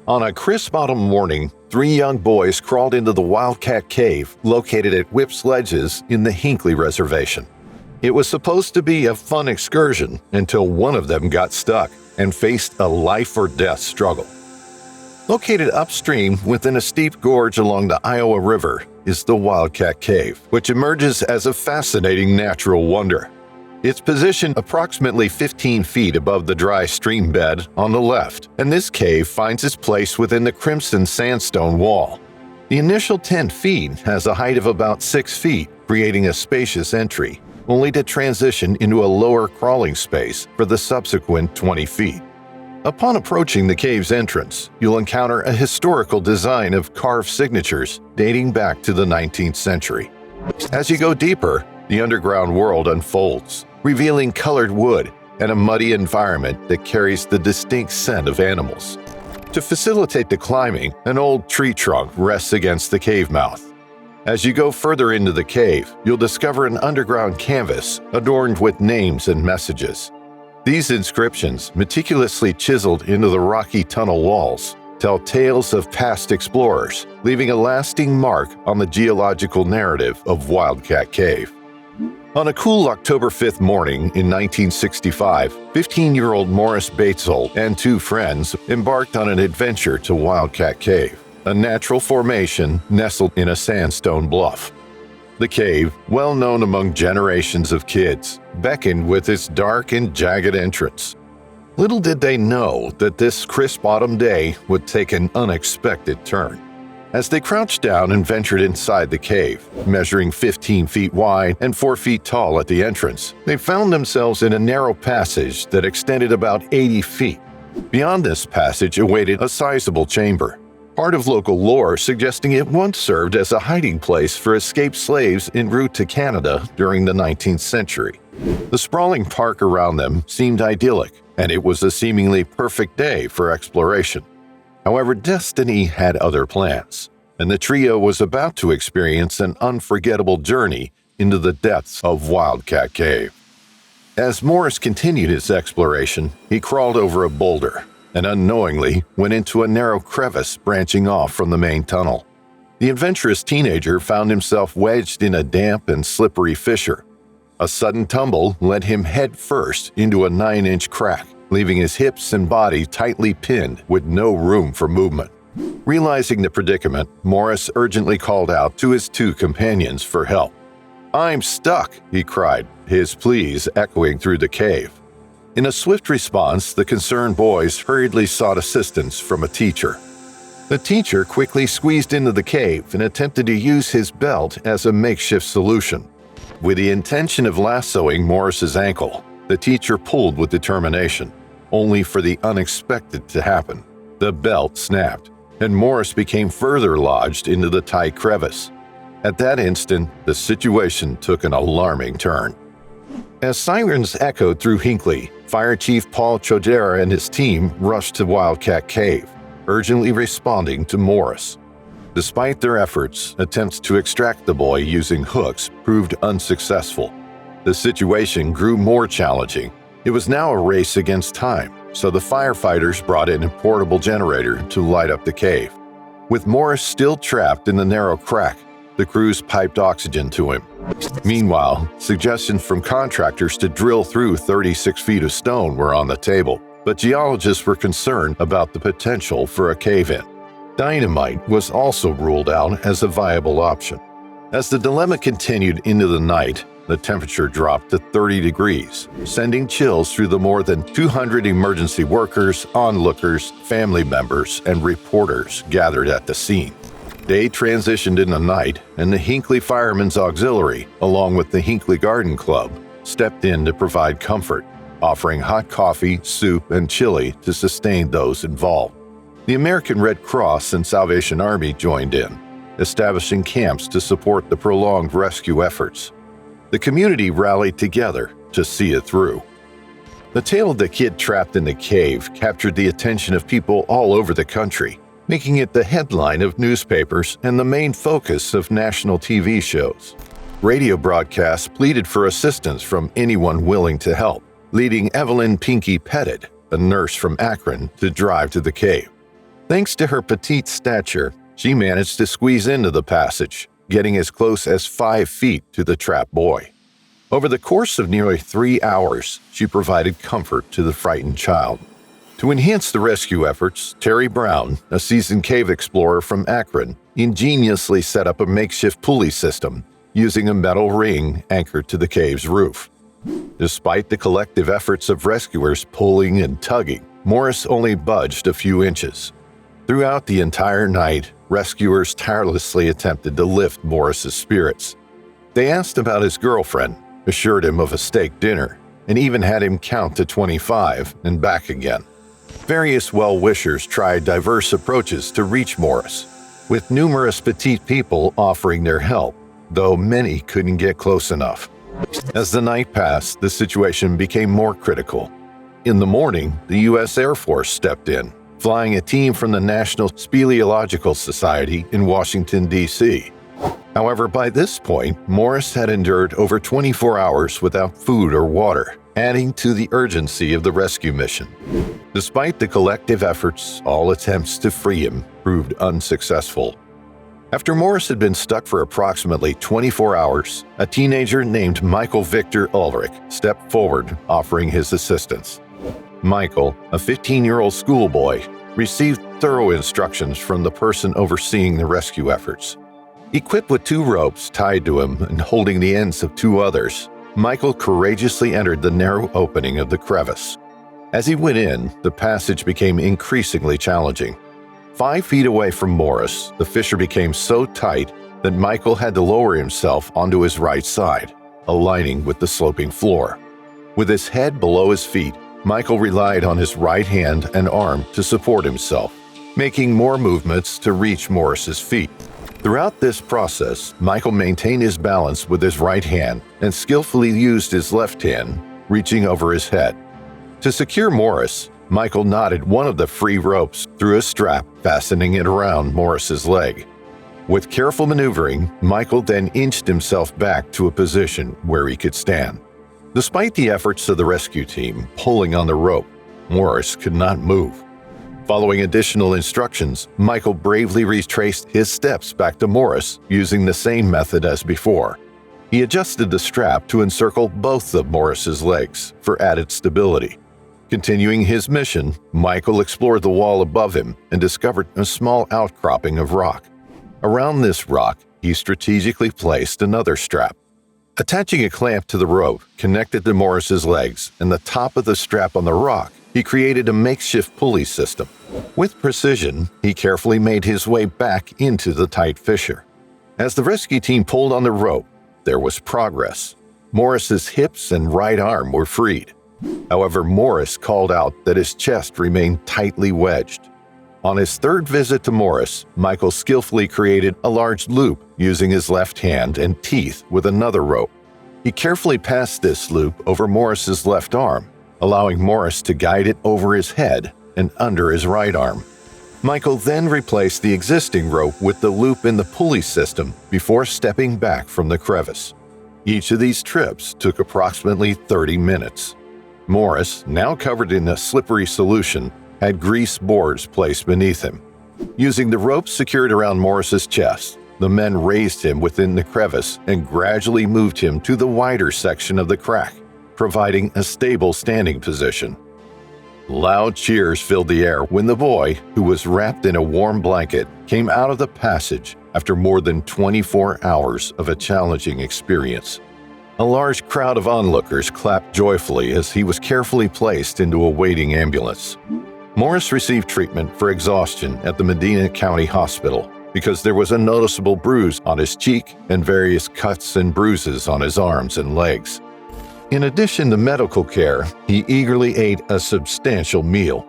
On a crisp autumn morning, 3 young boys crawled into the Wildcat Cave located at Whipp's Ledges in the Hinckley Reservation. It was supposed to be a fun excursion until one of them got stuck and faced a life-or-death struggle. Located upstream within a steep gorge along the Iowa River is the Wildcat Cave, which emerges as a fascinating natural wonder. It's positioned approximately 15 feet above the dry stream bed on the left, and this cave finds its place within the crimson sandstone wall. The initial 10 feet has a height of about 6 feet, creating a spacious entry, only to transition into a lower crawling space for the subsequent 20 feet. Upon approaching the cave's entrance, you'll encounter a historical design of carved signatures dating back to the 19th century. As you go deeper, the underground world unfolds, revealing colored wood and a muddy environment that carries the distinct scent of animals. To facilitate the climbing, an old tree trunk rests against the cave mouth. As you go further into the cave, you'll discover an underground canvas adorned with names and messages. These inscriptions, meticulously chiseled into the rocky tunnel walls, tell tales of past explorers, leaving a lasting mark on the geological narrative of Wildcat Cave. On a cool October 5th morning in 1965, 15-year-old Morris Batesole and 2 friends embarked on an adventure to Wildcat Cave, a natural formation nestled in a sandstone bluff. The cave, well known among generations of kids, beckoned with its dark and jagged entrance. Little did they know that this crisp autumn day would take an unexpected turn. As they crouched down and ventured inside the cave, measuring 15 feet wide and 4 feet tall at the entrance, they found themselves in a narrow passage that extended about 80 feet. Beyond this passage awaited a sizable chamber, part of local lore suggesting it once served as a hiding place for escaped slaves en route to Canada during the 19th century. The sprawling park around them seemed idyllic, and it was a seemingly perfect day for exploration. However, destiny had other plans, and the trio was about to experience an unforgettable journey into the depths of Wildcat Cave. As Morris continued his exploration, he crawled over a boulder and unknowingly went into a narrow crevice branching off from the main tunnel. The adventurous teenager found himself wedged in a damp and slippery fissure. A sudden tumble led him head first into a 9-inch crack, leaving his hips and body tightly pinned with no room for movement. Realizing the predicament, Morris urgently called out to his 2 companions for help. "I'm stuck," he cried, his pleas echoing through the cave. In a swift response, the concerned boys hurriedly sought assistance from a teacher. The teacher quickly squeezed into the cave and attempted to use his belt as a makeshift solution. With the intention of lassoing Morris's ankle, the teacher pulled with determination, only for the unexpected to happen. The belt snapped, and Morris became further lodged into the tight crevice. At that instant, the situation took an alarming turn. As sirens echoed through Hinckley, Fire Chief Paul Chodera and his team rushed to Wildcat Cave, urgently responding to Morris. Despite their efforts, attempts to extract the boy using hooks proved unsuccessful. The situation grew more challenging. It was now a race against time, so the firefighters brought in a portable generator to light up the cave. With Morris still trapped in the narrow crack, the crews piped oxygen to him. Meanwhile, suggestions from contractors to drill through 36 feet of stone were on the table, but geologists were concerned about the potential for a cave-in. Dynamite was also ruled out as a viable option. As the dilemma continued into the night, the temperature dropped to 30 degrees, sending chills through the more than 200 emergency workers, onlookers, family members, and reporters gathered at the scene. Day transitioned into night, and the Hinckley Firemen's Auxiliary, along with the Hinckley Garden Club, stepped in to provide comfort, offering hot coffee, soup, and chili to sustain those involved. The American Red Cross and Salvation Army joined in, establishing camps to support the prolonged rescue efforts. The community rallied together to see it through. The tale of the kid trapped in the cave captured the attention of people all over the country, making it the headline of newspapers and the main focus of national TV shows. Radio broadcasts pleaded for assistance from anyone willing to help, leading Evelyn Pinky Pettit, a nurse from Akron, to drive to the cave. Thanks to her petite stature, she managed to squeeze into the passage, getting as close as 5 feet to the trapped boy. Over the course of nearly 3 hours, she provided comfort to the frightened child. To enhance the rescue efforts, Terry Brown, a seasoned cave explorer from Akron, ingeniously set up a makeshift pulley system using a metal ring anchored to the cave's roof. Despite the collective efforts of rescuers pulling and tugging, Morris only budged a few inches. Throughout the entire night, rescuers tirelessly attempted to lift Morris's spirits. They asked about his girlfriend, assured him of a steak dinner, and even had him count to 25 and back again. Various well-wishers tried diverse approaches to reach Morris, with numerous petite people offering their help, though many couldn't get close enough. As the night passed, the situation became more critical. In the morning, the U.S. Air Force stepped in, flying a team from the National Speleological Society in Washington, D.C. However, by this point, Morris had endured over 24 hours without food or water, adding to the urgency of the rescue mission. Despite the collective efforts, all attempts to free him proved unsuccessful. After Morris had been stuck for approximately 24 hours, a teenager named Michael Victor Ulrich stepped forward, offering his assistance. Michael, a 15-year-old schoolboy, received thorough instructions from the person overseeing the rescue efforts. Equipped with 2 ropes tied to him and holding the ends of 2 others, Michael courageously entered the narrow opening of the crevice. As he went in, the passage became increasingly challenging. 5 feet away from Morris, the fissure became so tight that Michael had to lower himself onto his right side, aligning with the sloping floor. With his head below his feet, Michael relied on his right hand and arm to support himself, making more movements to reach Morris's feet. Throughout this process, Michael maintained his balance with his right hand and skillfully used his left hand, reaching over his head. To secure Morris, Michael knotted one of the free ropes through a strap, fastening it around Morris's leg. With careful maneuvering, Michael then inched himself back to a position where he could stand. Despite the efforts of the rescue team pulling on the rope, Morris could not move. Following additional instructions, Michael bravely retraced his steps back to Morris using the same method as before. He adjusted the strap to encircle both of Morris's legs for added stability. Continuing his mission, Michael explored the wall above him and discovered a small outcropping of rock. Around this rock, he strategically placed another strap. Attaching a clamp to the rope connected to Morris's legs and the top of the strap on the rock, he created a makeshift pulley system. With precision, he carefully made his way back into the tight fissure. As the rescue team pulled on the rope, there was progress. Morris's hips and right arm were freed. However, Morris called out that his chest remained tightly wedged. On his 3rd visit to Morris, Michael skillfully created a large loop using his left hand and teeth with another rope. He carefully passed this loop over Morris's left arm, allowing Morris to guide it over his head and under his right arm. Michael then replaced the existing rope with the loop in the pulley system before stepping back from the crevice. Each of these trips took approximately 30 minutes. Morris, now covered in a slippery solution, had grease boards placed beneath him. Using the rope secured around Morris's chest, the men raised him within the crevice and gradually moved him to the wider section of the crack, providing a stable standing position. Loud cheers filled the air when the boy, who was wrapped in a warm blanket, came out of the passage after more than 24 hours of a challenging experience. A large crowd of onlookers clapped joyfully as he was carefully placed into a waiting ambulance. Morris received treatment for exhaustion at the Medina County Hospital because there was a noticeable bruise on his cheek and various cuts and bruises on his arms and legs. In addition to medical care, he eagerly ate a substantial meal.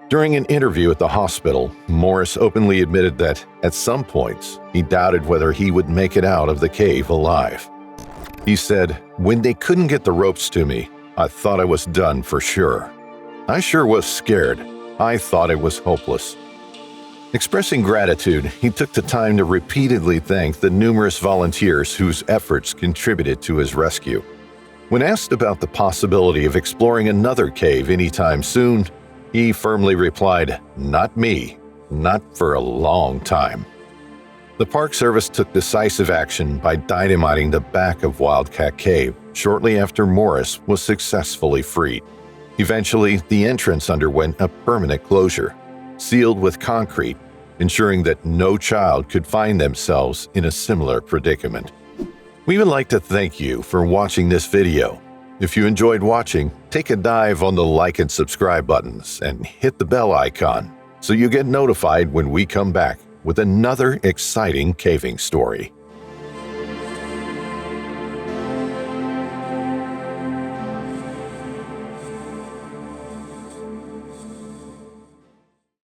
During an interview at the hospital, Morris openly admitted that, at some points, he doubted whether he would make it out of the cave alive. He said, "When they couldn't get the ropes to me, I thought I was done for sure. I sure was scared. I thought it was hopeless." Expressing gratitude, he took the time to repeatedly thank the numerous volunteers whose efforts contributed to his rescue. When asked about the possibility of exploring another cave anytime soon, he firmly replied, "Not me. not for a long time. The Park Service took decisive action by dynamiting the back of Wildcat Cave shortly after Morris was successfully freed. Eventually, the entrance underwent a permanent closure, sealed with concrete, ensuring that no child could find themselves in a similar predicament. We would like to thank you for watching this video. If you enjoyed watching, take a dive on the like and subscribe buttons and hit the bell icon so you get notified when we come back with another exciting caving story.